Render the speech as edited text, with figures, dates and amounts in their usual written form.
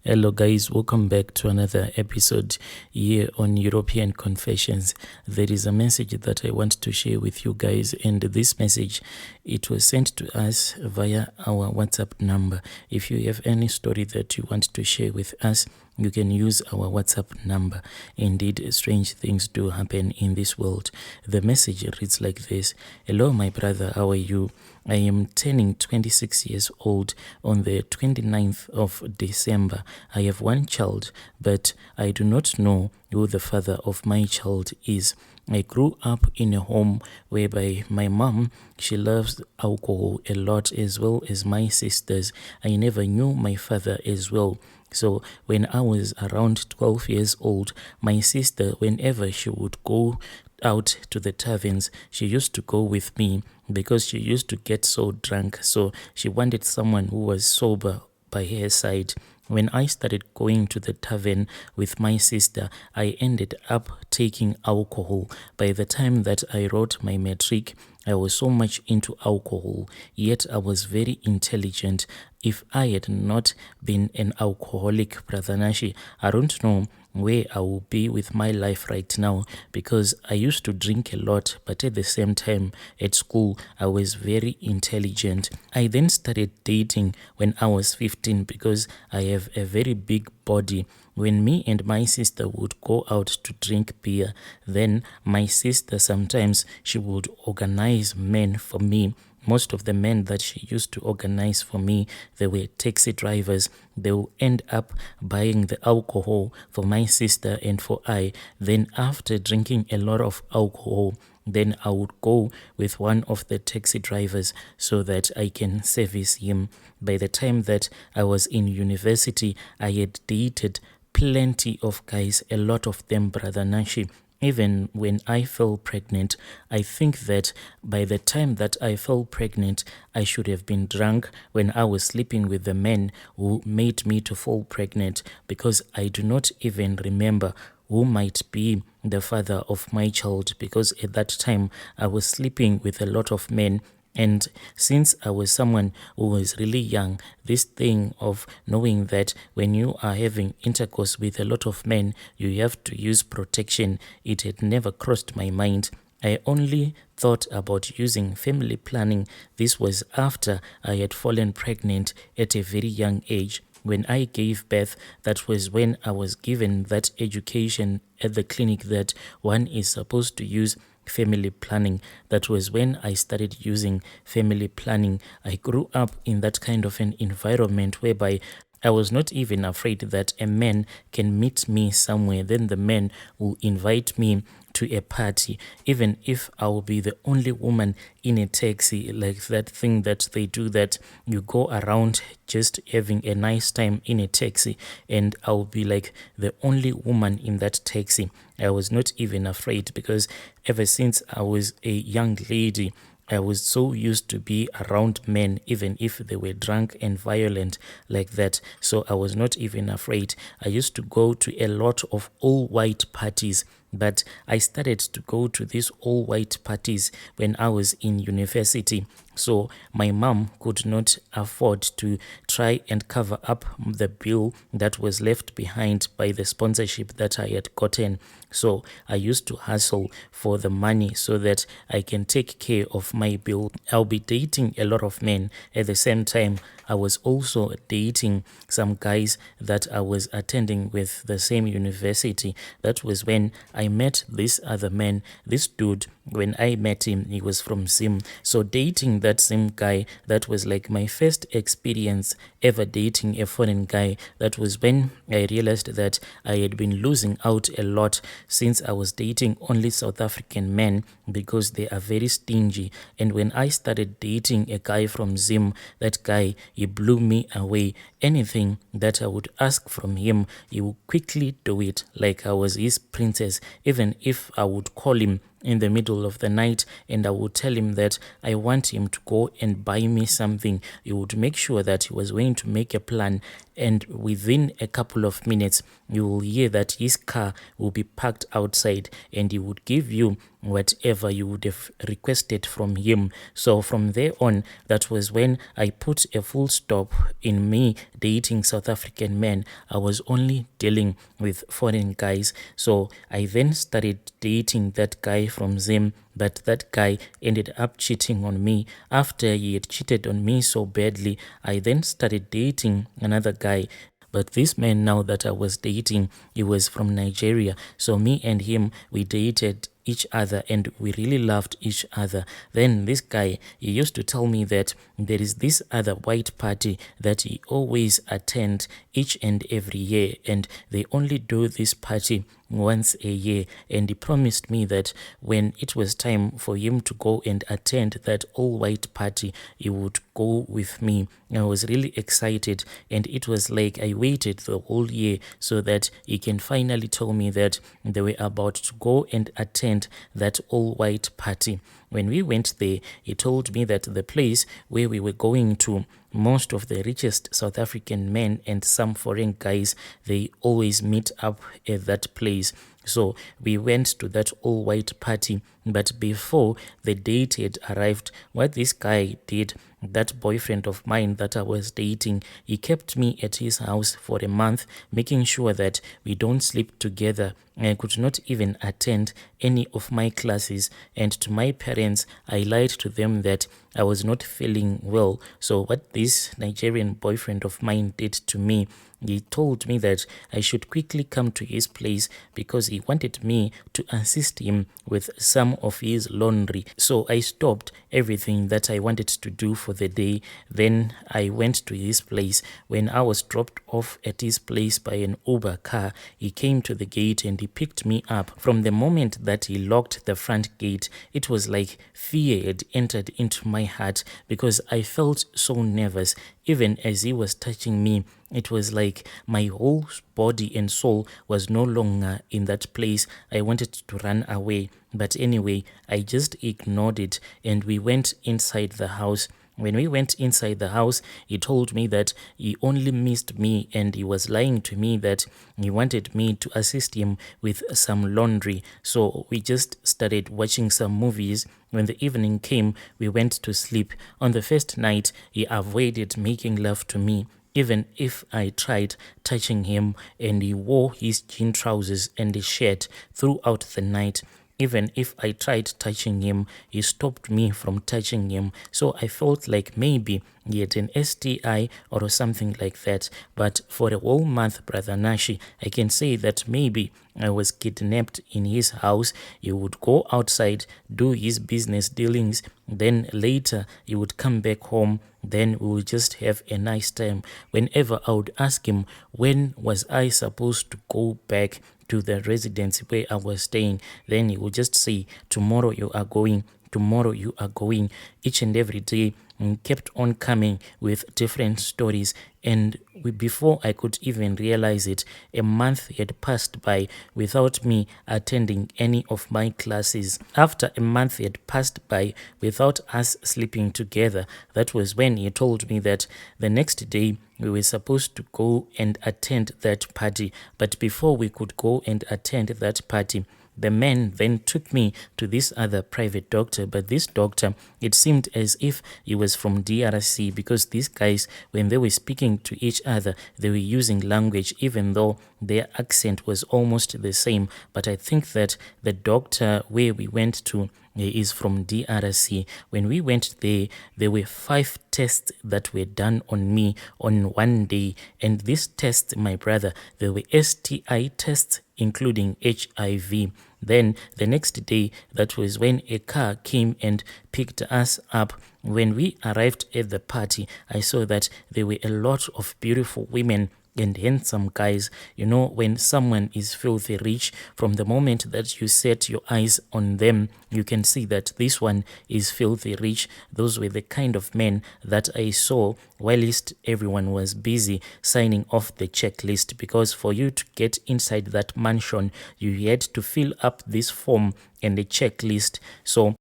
Hello guys, welcome back to another episode here on European Confessions. There is a message that I want to share with you guys, and this message, it was sent to us via our WhatsApp number. If you have any story that you want to share with us, you can use our WhatsApp number. Indeed, strange things do happen in this world. The message reads like this. Hello my brother, how are you? I am turning 26 years old on the 29th of December. I have one child, but I do not know who the father of my child is. I grew up in a home whereby my mom, she loves alcohol a lot, as well as my sisters. I never knew my father as well. So when I was around 12 years old, my sister, whenever she would go out to the taverns, she used to go with me because she used to get so drunk. So she wanted someone who was sober by her side. When I started going to the tavern with my sister, I ended up taking alcohol. By the time that I wrote my matric, I was so much into alcohol, yet I was very intelligent. If I had not been an alcoholic, Brother Nashi, I don't know where I will be with my life right now, because I used to drink a lot, but at the same time at school I was very intelligent. I then started dating when I was 15 because I have a very big body. When me and my sister would go out to drink beer, then my sister sometimes she would organize men for me. Most of the men that she used to organize for me, they were taxi drivers. They will end up buying the alcohol for my sister and for I. Then after drinking a lot of alcohol, then I would go with one of the taxi drivers so that I can service him. By the time that I was in university, I had dated plenty of guys, a lot of them, Brother Nashi. Even when I fell pregnant, I think that by the time that I fell pregnant, I should have been drunk when I was sleeping with the men who made me to fall pregnant, because I do not even remember who might be the father of my child, because at that time I was sleeping with a lot of men. And since I was someone who was really young, this thing of knowing that when you are having intercourse with a lot of men, you have to use protection, it had never crossed my mind. I only thought about using family planning. This was after I had fallen pregnant at a very young age. When I gave birth, that was when I was given that education at the clinic that one is supposed to use family planning. That was when I started using family planning. I grew up in that kind of an environment whereby I was not even afraid that a man can meet me somewhere, then the man will invite me to a party, even if I will be the only woman in a taxi, like that thing that they do, that you go around just having a nice time in a taxi, and I'll be like the only woman in that taxi. I was not even afraid, because ever since I was a young lady, I was so used to be around men, even if they were drunk and violent like that. So I was not even afraid. I used to go to a lot of all-white parties, but I started to go to these all-white parties when I was in university. So my mom could not afford to try and cover up the bill that was left behind by the sponsorship that I had gotten. So I used to hustle for the money so that I can take care of my bill. I'll be dating a lot of men. At the same time, I was also dating some guys that I was attending with the same university. That was when I met this other man. This dude, when I met him, he was from Zim. So dating that same guy, that was like my first experience ever dating a foreign guy. That was when I realized that I had been losing out a lot, since I was dating only South African men, because they are very stingy. And when I started dating a guy from Zim, that guy, he blew me away. Anything that I would ask from him, he would quickly do it, like I was his princess. Even if I would call him in the middle of the night and I would tell him that I want him to go and buy me something, he would make sure that he was going to make a plan and within a couple of minutes you will hear that his car will be parked outside and he would give you whatever you would have requested from him. So from there on, that was when I put a full stop in me dating South African men. I was only dealing with foreign guys. So I then started dating that guy from Zim, but that guy ended up cheating on me. After he had cheated on me so badly, I then started dating another guy. But this man now that I was dating, he was from Nigeria. So me and him, we dated each other and we really loved each other. Then this guy, he used to tell me that there is this other white party that he always attend each and every year, and they only do this party once a year. And he promised me that when it was time for him to go and attend that all white party, he would go with me. I was really excited, and it was like I waited the whole year so that he can finally tell me that they were about to go and attend that all white party. When we went there, he told me that the place where we were going to, most of the richest South African men and some foreign guys, they always meet up at that place. So we went to that all-white party, but before the date had arrived, what this guy did, that boyfriend of mine that I was dating, he kept me at his house for a month, making sure that we don't sleep together. I could not even attend any of my classes, and to my parents, I lied to them that I was not feeling well. So what this Nigerian boyfriend of mine did to me, he told me that I should quickly come to his place because he wanted me to assist him with some of his laundry. So I stopped everything that I wanted to do for the day. Then I went to his place. When I was dropped off at his place by an Uber car, he came to the gate and he picked me up. From the moment that he locked the front gate, it was like fear had entered into my heart because I felt so nervous. Even as he was touching me, it was like my whole body and soul was no longer in that place. I wanted to run away, but anyway, I just ignored it and we went inside the house. When we went inside the house, he told me that he only missed me and he was lying to me that he wanted me to assist him with some laundry. So we just started watching some movies. When the evening came, we went to sleep. On the first night, he avoided making love to me, even if I tried touching him, and he wore his jean trousers and a shirt throughout the night. Even if I tried touching him, he stopped me from touching him. So I felt like maybe he had an STI or something like that. But for a whole month, Brother Nashi, I can say that maybe I was kidnapped in his house. He would go outside, do his business dealings. Then later he would come back home. Then we would just have a nice time. Whenever I would ask him, when was I supposed to go back to the residence where I was staying, then he would just say, tomorrow you are going, tomorrow you are going. Each and every day kept on coming with different stories, and before I could even realize it, a month had passed by without me attending any of my classes. After a month had passed by without us sleeping together, that was when he told me that the next day we were supposed to go and attend that party. But before we could go and attend that party, the man then took me to this other private doctor, but this doctor, it seemed as if he was from DRC, because these guys, when they were speaking to each other, they were using language even though their accent was almost the same. But I think that the doctor where we went to is from DRC. When we went there were 5 tests that were done on me on one day, and these tests, my brother, they were STI tests including HIV. Then the next day, that was when a car came and picked us up. When we arrived at the party, I saw that there were a lot of beautiful women and handsome guys. You know, when someone is filthy rich, from the moment that you set your eyes on them, you can see that this one is filthy rich. Those were the kind of men that I saw whilst everyone was busy signing off the checklist, because for you to get inside that mansion, you had to fill up this form and the checklist. So